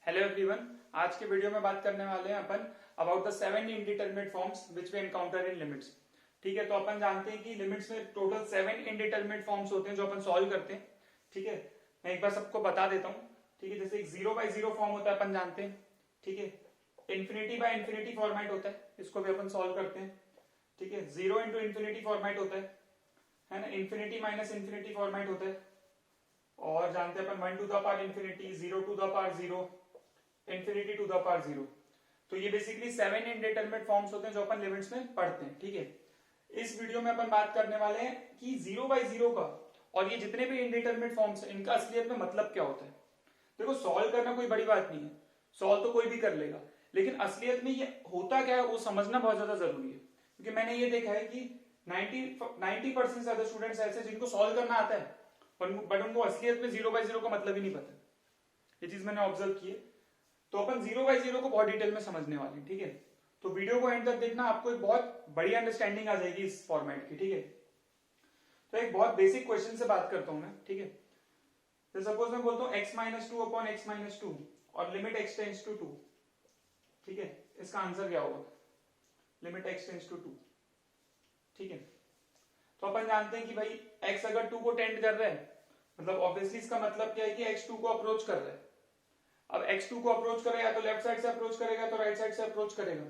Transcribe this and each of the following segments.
Hello everyone. आज के video में बात करने वाले हैं अपन about the 7 indeterminate forms which we encounter in limits. ठीक है, तो अपन जानते हैं कि लिमिट्स में टोटल 7 इनडिटरमिनेट फॉर्म्स होते हैं जो अपन सॉल्व करते हैं। ठीक है, मैं एक बार सबको बता देता हूँ। ठीक है, जैसे एक 0/0 फॉर्म होता है अपन जानते हैं। ठीक है, इन्फिनिटी बाय इन्फिनिटी फॉर्मेट होता है, इसको भी अपन सॉल्व करते हैं। ठीक है, 0 इंटू इन्फिनिटी फॉर्मेट होता है ना, इन्फिनिटी माइनस इन्फिनिटी फॉर्मेट होता है। और जानते हैं अपन 1 to the power infinity, 0 to the power 0, infinity to the power 0। तो ये बेसिकली 7 इनडिटरमिनेट फॉर्म्स होते हैं जो अपन लिमिट्स में पढ़ते हैं। ठीक है, इस वीडियो में अपन बात करने वाले हैं कि 0/0 का और ये जितने भी इनडिटरमिनेट फॉर्म्स हैं इनका असलियत में मतलब क्या होता है। देखो, सॉल्व करना कोई बड़ी बात नहीं है, सॉल्व तो कोई भी कर लेगा, लेकिन असलियत में ये होता क्या है वो समझना बहुत ज्यादा जरूरी है। क्योंकि मैंने ये देखा है कि 90% से ज्यादा स्टूडेंट्स ऐसे जिनको सॉल्व करना आता है बट उनको असलियत में 0/0 का मतलब ही नहीं पता। ये चीज मैंने ऑब्जर्व की है। तो अपन 0/0 को बहुत डिटेल में समझने वाले हैं। ठीक है, तो वीडियो को एंड तक देखना, आपको एक बहुत बड़ी अंडरस्टैंडिंग आ जाएगी इस फॉर्मेट की। ठीक है, तो एक बहुत बेसिक क्वेश्चन से बात करता हूं मैं। ठीक है, तो सपोज मैं बोलता हूं x-2 अपॉन x-2 और लिमिट x टेंड्स टू 2। ठीक है, इसका आंसर क्या होगा? Limit x tends to 2। ठीक है, तो अपन जानते हैं कि भाई x अगर 2 को टेंड कर रहा है मतलब ऑब्वियसली इसका मतलब क्या है कि x 2 को अप्रोच कर रहा है। अब x2 को अप्रोच करेगा तो लेफ्ट साइड से अप्रोच करेगा तो राइट साइड से अप्रोच करेगा।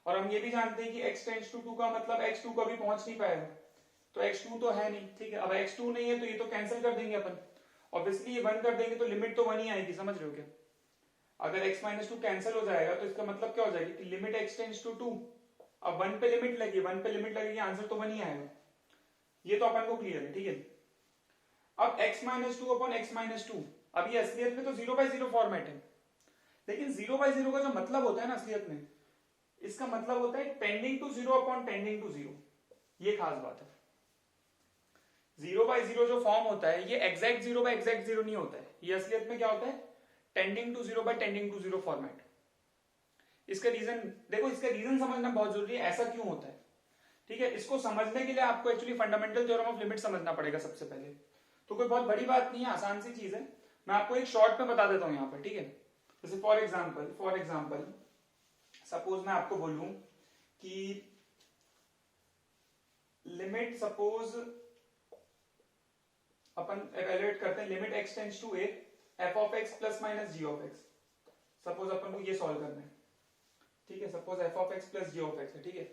और हम ये भी जानते हैं कि x टेंड्स टू 2 का मतलब x2 कभी पहुंच नहीं पाएगा, तो x2 तो है नहीं। ठीक है, अब x2 नहीं है तो ये तो कैंसिल कर देंगे अपन। ऑब्वियसली ये 1 कर देंगे तो लिमिट तो 1 ही आएगी, समझ रहे हो क्या? अगर x-2 कैंसिल हो जाएगा तो इसका मतलब क्या हो जाएगी कि लिमिट x टेंड्स टू 2। अब 1 पे लिमिट लगी, 1 पे लिमिट लगेगी, आंसर तो 1 ही आएगा। ये तो अपन को क्लियर है। ठीक है, अब x-2 अपॉन x-2, अब ये असलियत में तो 0/0 फॉर्मेट है, लेकिन 0/0 का जो मतलब होता है ना असलियत में, इसका मतलब होता है tending to 0 upon tending to 0। ये खास बात है। 0/0 जो फॉर्म होता है ये एग्जैक्ट 0/एग्जैक्ट 0 नहीं होता है, ये असलियत में क्या होता है? Tending to 0 by tending to 0 format. इसका रीजन देखो, इसका रीजन समझना बहुत जरूरी है, ऐसा क्यों होता है। ठीक है, इसको समझने के लिए आपको actually fundamental theorem of limit समझना पड़ेगा सबसे पहले। तो कोई बहुत बड़ी बात नहीं है, आसान सी चीज है। मैं आपको एक शॉर्ट में बता देता हूं यहाँ पर। ठीक है, जैसे फॉर एग्जाम्पल सपोज मैं आपको बोलूं कि लिमिट, सपोज अपन एवेल्युएट करते हैं, limit x tends to a f of x plus minus g of x। Suppose अपन को ये सॉल्व करना है। ठीक है, suppose f of x plus g of x है। ठीक है,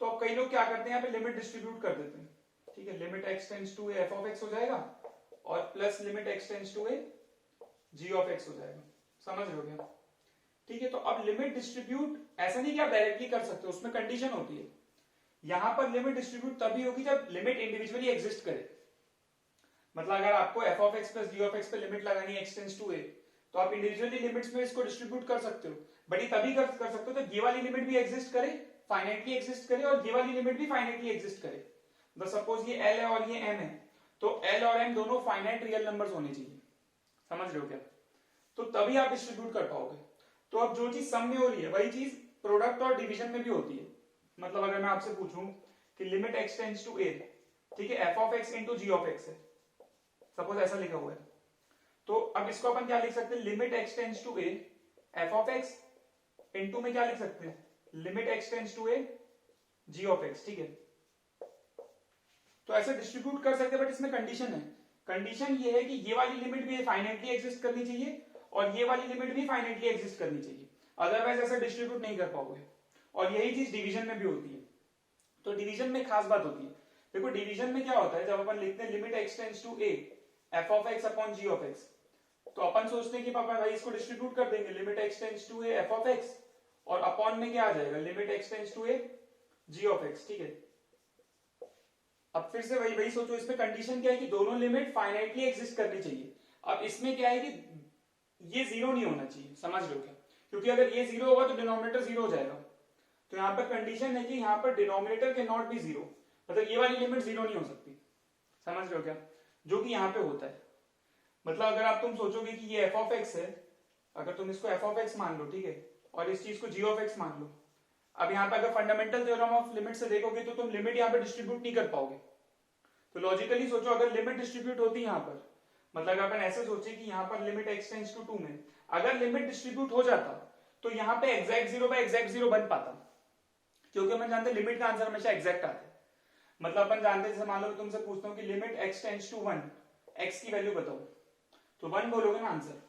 तो अब कई लोग क्या करते हैं, यहाँ पे लिमिट डिस्ट्रीब्यूट कर देते हैं। ठीक है, limit x tends to a f of x हो जाएगा और plus limit x tends to a g of x हो जाएगा। समझ रहे हो क्या? ठीक है, तो अब लिमिट डिस्ट्रीब्यूट ऐसा नहीं कि आप डायरेक्टली कर सकते हो, उसमें कंडीशन होती है। यहां पर लिमिट डिस्ट्रीब्यूट तभी होगी जब लिमिट इंडिविजुअली एग्जिस्ट करे। मतलब अगर आपको f of x plus g of x पे लिमिट लगानी है x टेंड्स टू a, तो आप इंडिविजुअली लिमिट्स में इसको डिस्ट्रीब्यूट कर सकते हो। बट ये तभी कर सकते हो तो ये वाली लिमिट भी एग्जिस्ट करे, फाइनाइटली एग्जिस्ट करे, और ये वाली लिमिट भी फाइनाइटली एग्जिस्ट करे। तो सपोज ये L है और ये M है, तो L और M दोनों फाइनाइट रियल नंबर्स होने चाहिए। समझ रहे हो क्या? तो तभी आप डिस्ट्रीब्यूट कर पाओगे। तो अब जो चीज सम में हो रही है वही चीज प्रोडक्ट और डिवीजन में भी होती है। मतलब अगर मैं आपसे पूछूं कि limit x tends to a, ठीक है, f of x into g of x है, सपोज ऐसा लिखा हुआ है, तो अब इसको अपन क्या लिख सकते हैं? Limit x tends to a f of x into में क्या लिख सकते हैं? Limit x tends to a g of x। ठीक है, तो ऐसे डिस्ट्रीब्यूट कर सकते हैं, बट इसमें कंडीशन है। कंडीशन ये है कि ये वाली लिमिट भी फाइनाइटली एग्जिस्ट करनी चाहिए और ये वाली लिमिट भी फाइनाइटली एग्जिस्ट करनी चाहिए, अदरवाइज ऐसे डिस्ट्रीब्यूट नहीं कर पाओगे। और यही चीज डिवीजन में भी होती है। तो डिवीजन में खास बात होती है। देखो, डिवीजन में क्या होता है, जब अपन लिखते हैं limit x tends to a f of x upon g of x, तो अपन सोचते हैं कि पापा भाई इसको डिस्ट्रीब्यूट कर देंगे, limit x tends to a f of x और अपॉन में क्या आ जाएगा? Limit x tends to a g of x। ठीक है, अब फिर से वही सोचो, इसमें कंडीशन क्या है कि दोनों लिमिट फाइनाइटली एग्जिस्ट करनी चाहिए। अब इसमें क्या है कि ये जीरो नहीं होना चाहिए। समझ लो क्या? क्योंकि अगर ये जीरो होगा तो डिनोमिनेटर जीरो हो जाएगा। तो यहाँ पर कंडीशन है कि यहाँ पर denominator can not be zero, मतलब ये वाली लिमिट जीरो नहीं हो सकती। समझ रहे हो क्या? जो कि यहाँ पे होता है। मतलब अगर आप तुम सोचोगे कि ये f ऑफ x है, अगर तुम इसको f ऑफ x मान लो, ठीक है, और इस चीज को g ऑफ x मान लो, अब यहाँ पे अगर फंडामेंटल थ्योरम ऑफ लिमिट से देखोगे तो तुम लिमिट यहाँ पे डिस्ट्रीब्यूट नहीं कर पाओगे। तो लॉजिकली सोचो, अगर लिमिट डिस्ट्रीब्यूट होती यहाँ पर, मतलब अगर अपन ऐसे सोचे कि यहाँ पर लिमिट x टेंड्स टू 2 में अगर लिमिट डिस्ट्रीब्यूट हो जाता तो यहाँ पे exact zero by exact zero बन पाता, क्योंकि अपन जानते हैं लिमिट का आंसर हमेशा एग्जैक्ट आता है। मतलब अपन जानते हैं, जैसे मान लो तुमसे पूछता हूँ कि limit x tends to 1, x की वैल्यू बताओ, तो 1 बोलोगे ना आंसर।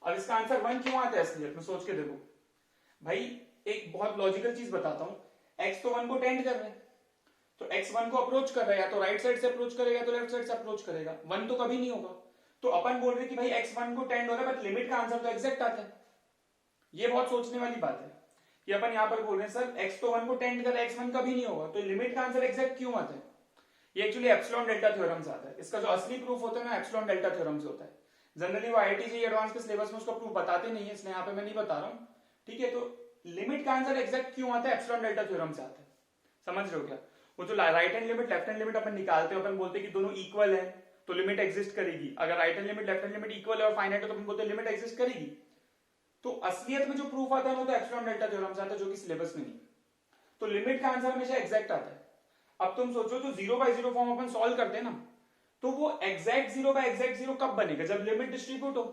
अब इसका आंसर 1 क्यों आता है असलियत में, सोच के देखो भाई। एक बहुत लॉजिकल चीज बताता हूँ, x तो 1 को टेंड कर रहा है, तो x 1 को अप्रोच कर रहा है, या तो राइट साइड से अप्रोच करेगा तो लेफ्ट साइड से अप्रोच करेगा, 1 तो कभी नहीं होगा। तो अपन बोल रहे कि भाई x 1 को टेंड हो रहा है, बट लिमिट का आंसर तो एग्जैक्ट आता है। ये बहुत सोचने वाली बात है कि अपन यहां पर बोल रहे हैं सर x तो 1 को टेंड कर रहा है, x 1 कभी नहीं होगा, तो लिमिट का आंसर एग्जैक्ट क्यों आता है। ये एक्चुअली एप्सिलॉन डेल्टा थ्योरम से आता है। इसका जो असली प्रूफ होता है ना एप्सिलॉन डेल्टा थ्योरम से होता है। जनरली वो आईआईटी जेईई एडवांस के सिलेबस में उसका प्रूफ बताते नहीं है, इसलिए यहाँ पे मैं नहीं बता रहा हूँ, ठीक है। तो लिमिट का आंसर एग्जैक्ट क्यों आता है, एप्सिलॉन डेल्टा थ्योरम से आता है। समझ रहे हो क्या। वो जो right hand limit left hand limit अपन निकालते हैं, अपन बोलते हैं कि दोनों इक्वल है तो लिमिट एग्जिस्ट करेगी। अगर right hand limit left hand limit equal है और फाइनाइट है तो अपन बोलते हैं लिमिट एग्जिस्ट करेगी। तो असलियत में जो प्रूफ आता है वो तो एप्सिलॉन डेल्टा थ्योरम से आता है, जो कि सिलेबस में नहीं। तो लिमिट का आंसर हमेशा एग्जैक्ट आता है। अब तुम सोचो जो 0/0 फॉर्म अपन सॉल्व करते हैं ना, तो वो एग्जैक्ट 0/एग्जैक्ट 0 कब बनेगा, जब लिमिट डिस्ट्रीब्यूट हो।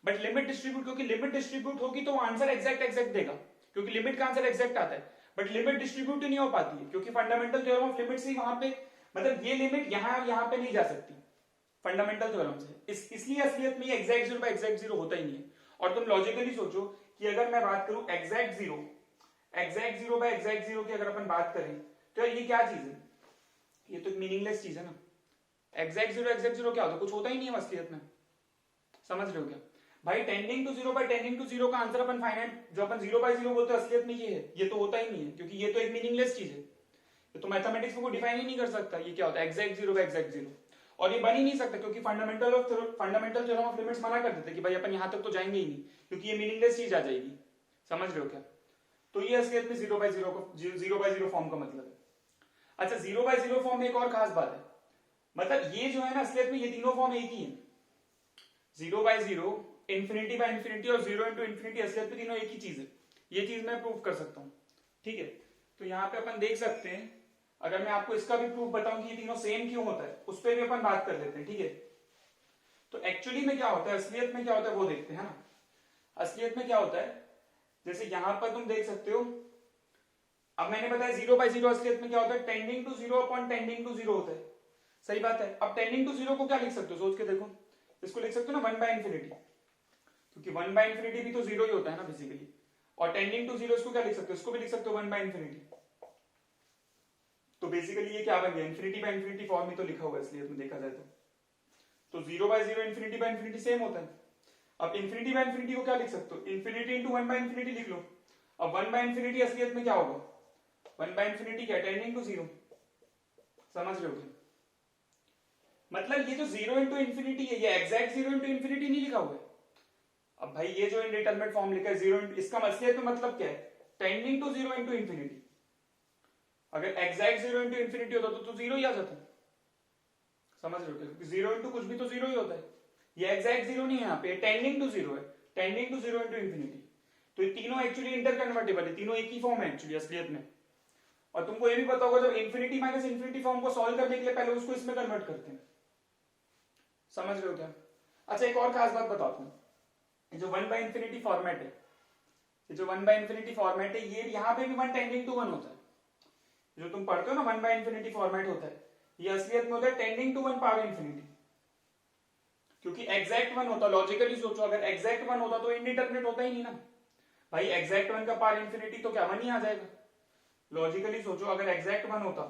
बट लिमिट डिस्ट्रीब्यूट, क्योंकि लिमिट डिस्ट्रीब्यूट होगी तो आंसर एग्जैक्ट देगा, क्योंकि लिमिट का आंसर एग्जैक्ट आता है। बट लिमिट डिस्ट्रीब्यूट नहीं हो पाती है, क्योंकि फंडामेंटल थ्योरम ऑफ लिमिट से वहां पे, मतलब ये लिमिट यहां पे नहीं जा सकती फंडामेंटल थ्योरम से। इसलिए असलियत में एग्जैक्ट 0/एग्जैक्ट 0 होता ही नहीं है। और तुम लॉजिकली सोचो कि अगर मैं बात करूं एग्जैक्ट 0/एग्जैक्ट 0 की अगर अपन बात करें, तो ये क्या चीज है, ये तो मीनिंगलेस चीज है ना। एग्जैक्ट 0 क्या होता है, कुछ होता ही नहीं है असलियत में। समझ रहे हो क्या भाई। टेंडिंग टू 0/0 का आंसर अपन फाइनाइट, जो अपन 0/0 बोलते हैं असलियत में ये है, ये तो होता ही नहीं है, क्योंकि ये तो एक मीनिंगलेस चीज है। ये तो मैथमेटिक्स में को डिफाइन ही नहीं कर सकता ये क्या होता है एग्जैक्ट 0/एग्जैक्ट 0। और ये बन ही नहीं सकता, क्योंकि फंडामेंटल थ्योरम ऑफ लिमिट्स मना कर देते कि भाई अपन यहां तक तो जाएंगे ही नहीं, क्योंकि ये मीनिंगलेस चीज आ जाएगी। समझ रहे हो क्या। तो ये असलियत में 0/0 फॉर्म का मतलब है। अच्छा 0/0 फॉर्म में एक और खास बात है, मतलब ये जो है ना असलियत में ये तीनों फॉर्म एक ही है। 0/0, इंफिनिटी और 0 into इंफिनिटी असलियत में तीनों एक ही चीज है। ये चीज मैं प्रूव कर सकता हूं, ठीक है। तो यहां पे अपन देख सकते हैं, अगर मैं आपको इसका भी प्रूफ बताऊं कि ये तीनों सेम क्यों होता है, उस पर भी अपन बात कर लेते हैं, ठीक है। तो एक्चुअली में क्या होता है, असलियत में क्या होता है वो देखते हैं ना। असलियत में क्या होता है, जैसे यहां पर तुम देख सकते हो, अब मैंने बताया 0/0 असलियत में क्या होता है, tending to 0 upon tending to 0 होता है। सही बात है। अब टेंडिंग टू 0 को क्या लिख सकते हो, सोच के देखो। इसको लिख सकते हो ना 1/∞, क्योंकि 1/∞ भी तो 0 ही होता है ना बेसिकली। और टेंडिंग टू 0 इसको क्या लिख सकते हो, इसको भी लिख सकते हो 1/∞। तो बेसिकली ये क्या बन गया, इंफिनिटी फॉर्म में तो लिखा हुआ है असलियत में देखा जाए तो 0/0 इंफिनिटी सेम होता है। अब इंफिनिटी को क्या लिख सकते हो, इंफिनिटी इंटू 1/∞ लिख लो। अब 1/∞ असलियत में क्या होगा, 1/∞ क्या, टेंडिंग टू 0। समझ रहे हो क्या। मतलब ये जो 0 इंटू इंफिनिटी है, ये एग्जैक्ट 0 इंटू इंफिनिटी नहीं लिखा हुआ है। अब भाई ये जो इंडिटरमिनेट फॉर्म लिखा है 0, इसका असलियत में मतलब क्या है, टेंडिंग टू 0 इंटू इंफिनिटी। अगर एग्जैक्ट 0 इंटू इंफिनिटी होता तो 0 ही आ जाता। समझ रहे हो, क्योंकि 0 इंटू कुछ भी तो 0 ही होता है। ये एग्जैक्ट 0 नहीं है, यहाँ पे टेंडिंग टू 0 है, टेंडिंग टू 0 इंटू इंफिनिटी। तो ये तीनों एक्चुअली इंटरकन्वर्टेबल है, तीनों एक ही फॉर्म है एक्चुअली असलियत में। और तुमको ये भी पता होगा जब इंफिनिटी माइनस इंफिनिटी फॉर्म को सॉल्व करने के लिए पहले उसको इसमें कन्वर्ट करते हैं। समझ रहे हो क्या। अच्छा एक और खास बात बताता हूं, जो 1/∞ फॉर्मेट है, ये जो 1/∞ फॉर्मेट है, ये यहाँ पे भी 1 टेंडिंग टू 1 होता है। जो तुम पढ़ते हो ना 1/∞ फॉर्मेट होता है, ये असलियत में होता है टेंडिंग टू 1 पावर इंफिनिटी। क्योंकि एग्जैक्ट 1 होता, लॉजिकली सोचो, अगर एग्जैक्ट 1 होता तो इंडिटरमिनेट होता ही नहीं ना भाई। एग्जैक्ट 1 का पावर इंफिनिटी तो क्या 1 ही आ जाएगा। लॉजिकली सोचो, अगर एग्जैक्ट 1 होता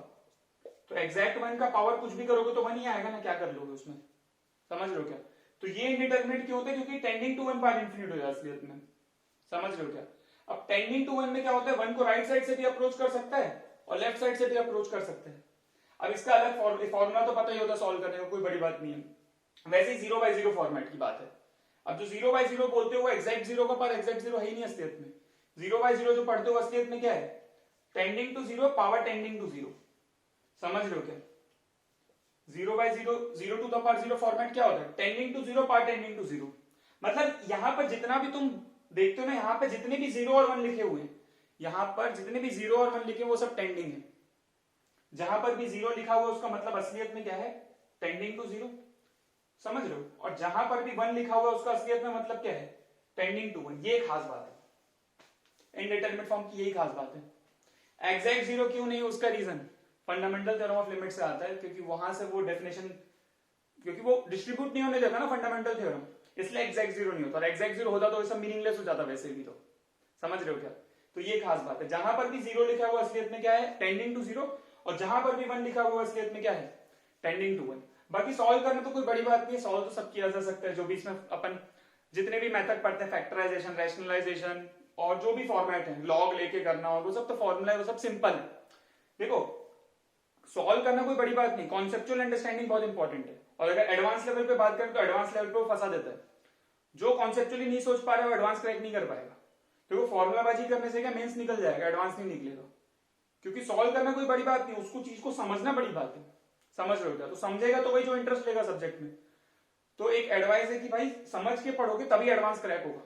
तो एग्जैक्ट 1 का पावर कुछ भी करोगे तो 1 ही आएगा ना, क्या कर लोगे उसमें। समझ रहे हो क्या। तो ये इंडिटरमिनेट क्यों होता है, क्योंकि टेंडिंग टू 1 पावर इंफिनिटी हो जाता है असलियत में। समझ रहे हो क्या। अब टेंडिंग टू 1 में क्या होता है, 1 को राइट साइड से भी अप्रोच कर सकता है और लेफ्ट साइड से भी अप्रोच कर सकते हैं। अब इसका अलग फॉर्मूला तो पता ही होता सॉल्व करने का, कोई बड़ी बात नहीं है। वैसे ही 0/0 फॉर्मेट की बात है। अब जो 0/0 बोलते हो वो एग्जैक्ट 0 का पावर एग्जैक्ट 0 है ही नहीं असलियत में। 0/0 जो पढ़ते हो असलियत में क्या है, tending to 0 power tending to 0। समझ रहे हो क्या। 0/0 0 टू द पावर 0 फॉर्मेट क्या होता है, tending to 0 power tending to 0। मतलब यहां पर जितना भी तुम देखते हो ना, यहां पर जितने भी 0 और 1 लिखे हुए हैं, यहां पर जितने भी 0 और 1 लिखे वो सब टेंडिंग है। जहां पर भी 0 लिखा हुआ उसका मतलब असलियत में क्या है, टेंडिंग टू 0। समझ रहे हो। और जहां पर भी 1 लिखा हुआ उसका असलियत में मतलब क्या है, टेंडिंग टू 1, ये खास बात है इनडिटरमिनेट फॉर्म की, यही खास बात है। एग्जैक्ट जीरो क्यों नहीं, उसका reason fundamental theorem of limit से आता है, क्योंकि वहां से वो डेफिनेशन, क्योंकि वो डिस्ट्रीब्यूट नहीं होने देता ना फंडामेंटल थ्योरम, इसलिए एग्जैक्ट जीरो नहीं होता, और एग्जैक्ट जीरो होता तो ये सब मीनिंगलेस हो जाता वैसे भी, तो समझ रहे हो क्या? तो ये खास बात है, जहां पर भी जीरो लिखा हुआ असलियत में क्या है, टेंडिंग टू जीरो, और जहां पर भी 1 लिखा हुआ असलियत में क्या है, टेंडिंग टू 1। बाकी सॉल्व करना तो कोई बड़ी बात नहीं है, सॉल्व तो सब किया जा सकता है, जो भी इसमें अपन जितने भी मेथड पढ़ते हैं, फैक्टराइजेशन, रैशनलाइजेशन, और जो भी फॉर्मेट है, लॉग लेके करना, और वो सब तो फॉर्मूला है, वो सब सिंपल है। देखो सॉल्व करना कोई बड़ी बात नहीं, कॉन्सेप्चुअल अंडरस्टैंडिंग बहुत इंपॉर्टेंट है, और अगर एडवांस लेवल पे बात करें तो एडवांस लेवल पे वो फंसा देता है, जो कॉन्सेप्चुअली नहीं सोच पा रहा है वो एडवांस क्रैक नहीं कर पाएगा, क्योंकि फॉर्मुला बाजी करने से क्या मेंस निकल जाएगा, एडवांस नहीं निकलेगा। क्योंकि सॉल्व करना कोई बड़ी बात नहीं, उसको चीज को समझना बड़ी बात है, समझ रहे हो क्या? तो समझेगा तो वही जो इंटरेस्ट लेगा सब्जेक्ट में। तो एक एडवाइस है कि भाई समझ के पढ़ोगे तभी एडवांस क्रैक होगा,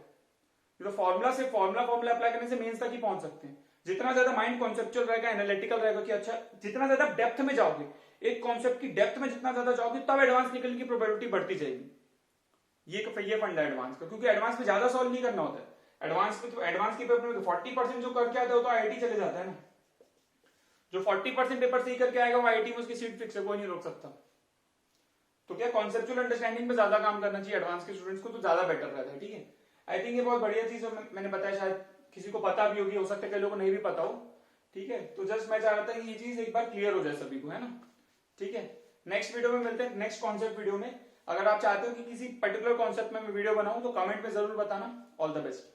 तो फॉर्मुला से फॉर्मुला अप्लाई करने से मेंस तक ही पहुंच सकते हैं। जितना ज्यादा माइंड कॉन्सेप्चुअल रहेगा, एनालिटिकल रहेगा कि अच्छा, जितना ज्यादा डेप्थ में जाओगे, एक कॉन्सेप्ट की डेप्थ में जितना ज्यादा जाओगे, तब एडवांस निकलने की प्रोबेबिलिटी बढ़ती जाएगी। ये फंडा है एडवांस का, क्योंकि एडवांस में ज्यादा सॉल्व नहीं करना होता है। एडवांस के पेपर में 40% जो करके आता है तो आईआईटी चले जाता है ना, जो 40% पेपर सही करके आएगा वो आईआईटी में उसकी सीट फिक्स है, कोई नहीं रोक सकता। तो क्या कॉन्सेप्चुअल अंडरस्टैंडिंग में ज्यादा काम करना चाहिए एडवांस के स्टूडेंट्स को, तो ज्यादा बेटर रहता है। ठीक है, आई थिंक ये बहुत बढ़िया चीज है, मैंने बताया, शायद किसी को पता भी होगी, हो सकता है कई लोगों को नहीं भी पता हो। ठीक है, तो जस्ट मैं चाह रहा था कि ये चीज एक बार क्लियर हो जाए सभी को, है ना? ठीक है, नेक्स्ट वीडियो में मिलते हैं, नेक्स्ट कॉन्सेप्ट वीडियो में। अगर आप चाहते हो कि किसी पर्टिकुलर कॉन्सेप्ट में मैं वीडियो बनाऊं तो कमेंट में जरूर बताना। All the best.